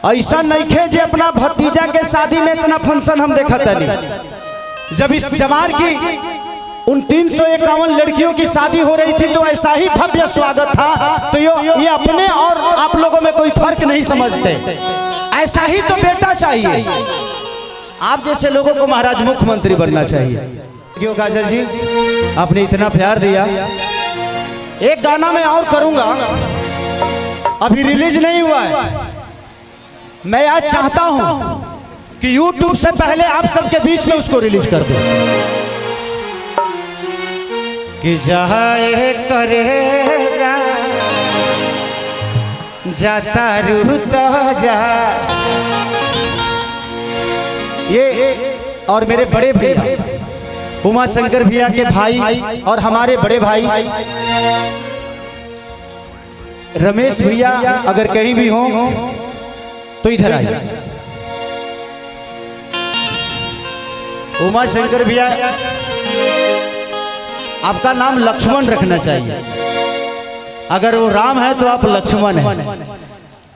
ऐसा नहीं खे जे अपना भतीजा के शादी में इतना फंक्शन हम देखा नहीं। जब इस जवार की उन 351 लड़कियों की शादी हो रही थी तो ऐसा ही भव्य स्वागत था। तो ये अपने और आप लोगों में कोई फर्क नहीं समझते। ऐसा ही तो बेटा चाहिए। आप जैसे लोगों को महाराज मुख्यमंत्री बनना चाहिए। क्यों काजल जी, आपने इतना प्यार दिया। एक गाना मैं और करूंगा, अभी रिलीज नहीं हुआ है। मैं आज चाहता हूं कि YouTube से पहले आप सबके बीच में उसको रिलीज कर दूं। कि जाए करे जाता रूह तो जा। ये और मेरे बड़े भैया उमा शंकर भैया के भाई और हमारे बड़े भाई रमेश भैया अगर कहीं भी हो तो इधर आइए। उमा शंकर भैया, आपका नाम लक्ष्मण रखना चाहिए। अगर वो राम है तो आप लक्ष्मण हैं।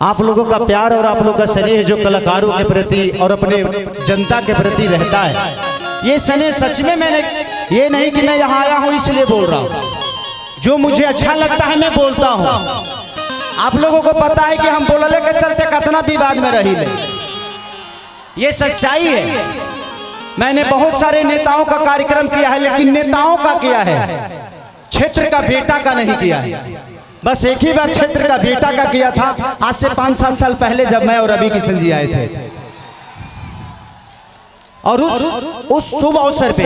आप लोगों का प्यार और आप लोगों का स्नेह जो कलाकारों के प्रति और अपने जनता के प्रति रहता है, ये स्नेह सच में मैंने ये नहीं कि मैं यहाँ आया हूँ इसलिए बोल रहा हूँ। जो मुझे अच्छा लगता है मैं बोलता हूँ। आप लोगों को पता है कि हम बोलने के चलते कितना विवाद में रही ले। ये सच्चाई है। मैंने बहुत सारे नेताओं का कार्यक्रम किया है, लेकिन नेताओं का किया है, क्षेत्र का बेटा का नहीं किया है। बस एक ही बार क्षेत्र का बेटा का किया था, आज से 5-7 साल पहले जब मैं और रवि किशन जी आए थे। और उस शुभ अवसर पे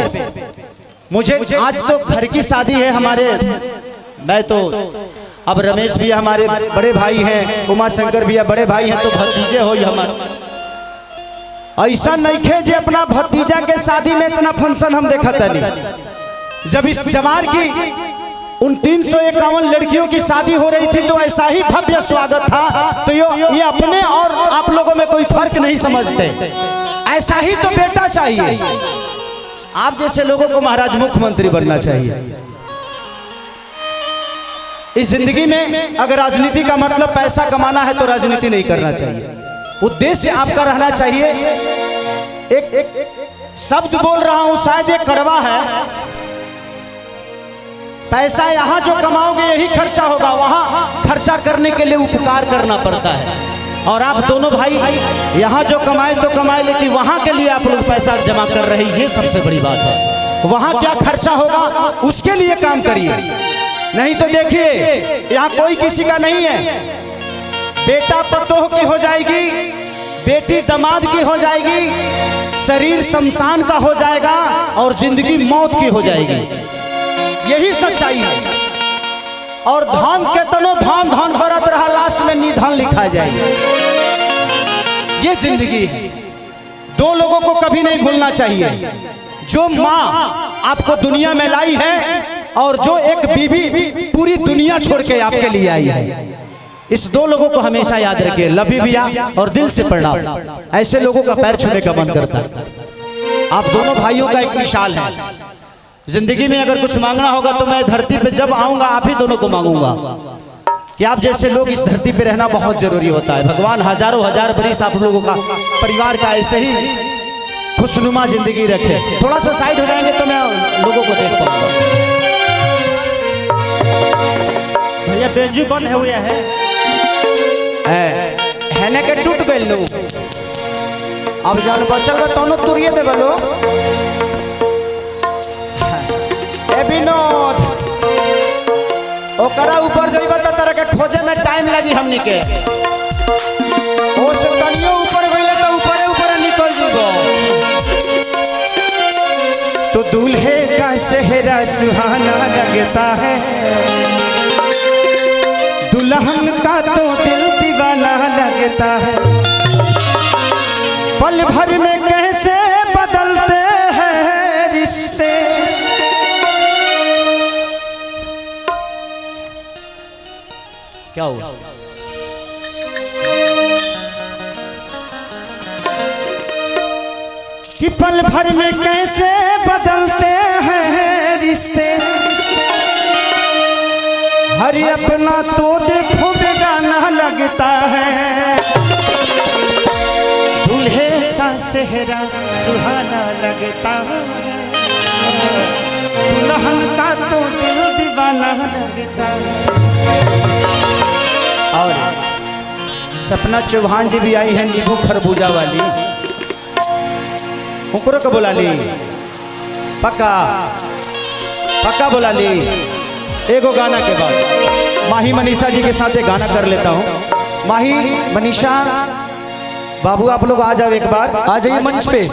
मुझे आज तो घर की शादी है हमारे। मैं तो अब रमेश भी हमारे बड़े भाई हैं, उमा शंकर भी बड़े भाई हैं, तो भतीजे हो हमारे। ऐसा नहीं खे जे अपना भतीजा के शादी में इतना फंक्शन हम देखा नहीं। जब इस जवार की उन 351 लड़कियों की शादी हो रही थी तो ऐसा ही भव्य स्वागत था। तो ये अपने और आप लोगों में कोई फर्क नहीं समझते। ऐसा ही तो बेटा चाहिए। आप जैसे लोगों को महाराज मुख्यमंत्री बनना चाहिए। इस जिंदगी में अगर राजनीति का मतलब पैसा कमाना है तो राजनीति नहीं करना चाहिए। उद्देश्य आपका रहना चाहिए। एक शब्द बोल रहा हूं, शायद ये कड़वा है। पैसा यहाँ जो कमाओगे यही खर्चा होगा, वहां खर्चा करने के लिए उपकार करना पड़ता है। और आप दोनों भाई यहाँ जो कमाए तो कमाए, लेकिन वहां के लिए आप लोग पैसा जमा कर रहे हैं, ये सबसे बड़ी बात है। वहां क्या खर्चा होगा उसके लिए काम करिए। नहीं तो देखिए यहाँ कोई किसी का नहीं है। बेटा पतोह की हो जाएगी, बेटी दामाद की हो जाएगी, शरीर शमशान का हो जाएगा और जिंदगी मौत की हो जाएगी। यही सच्चाई है। और धान के तनो धान धान भरत रहा, लास्ट में निधन लिखा जाएगा। ये जिंदगी है। दो लोगों को कभी नहीं भूलना चाहिए। जो माँ आपको दुनिया में लाई है और जो एक बीवी पूरी दुनिया छोड़ के आपके लिए आई है, इस दो लोगों को हमेशा याद रखिए। लवी भैया और दिल से प्रणाम। ऐसे लोगों का पैर छूने का मन करता है। आप दोनों भाइयों का एक मिसाल है। जिंदगी में अगर कुछ मांगना होगा तो मैं धरती पे जब आऊंगा आप ही दोनों को मांगूंगा कि आप जैसे लोग इस धरती पे रहना बहुत जरूरी होता है। भगवान हजारों हजार बरिस आप लोगों का परिवार का ऐसे ही खुशनुमा जिंदगी रखे। थोड़ा सा साइड हो जाएंगे तो मैं लोगों को देख पाऊंगा। भैया बेंजू बंद हुआ है ने के टूट गए लो। अब जान बचल बा तोनो तुरिये दे बलो। ए विनोद, ओकरा ऊपर जइबा त तरह के खोजे में टाइम लगी हमनी के। ओ से तनियो ऊपर गइले त ऊपरे ऊपरे निकल जइबो। तो दूल्हे का सेहरा सुहाना लगता है, दुल्हन का तो दिल दीवाना लगता है। पल भर में कैसे बदलते हैं रिश्ते। क्या हुआ? कि पल भर में कैसे बदलते हैं रिश्ते। हर अपना तो देखो बेगाना लगता है। सेहरा सुहाना लगता है, दुल्हन का तो दिल दीवाना लगता है। और सपना चौहान जी भी आई है नींबू खरबूजा वाली, उनको को बुला ली, पक्का पक्का बुला ली। एगो गाना के बाद माही मनीषा जी के साथ एक गाना कर लेता हूँ। माही मनीषा बाबू आप लोग आ जाओ, एक बार आ जाइए मंच पे।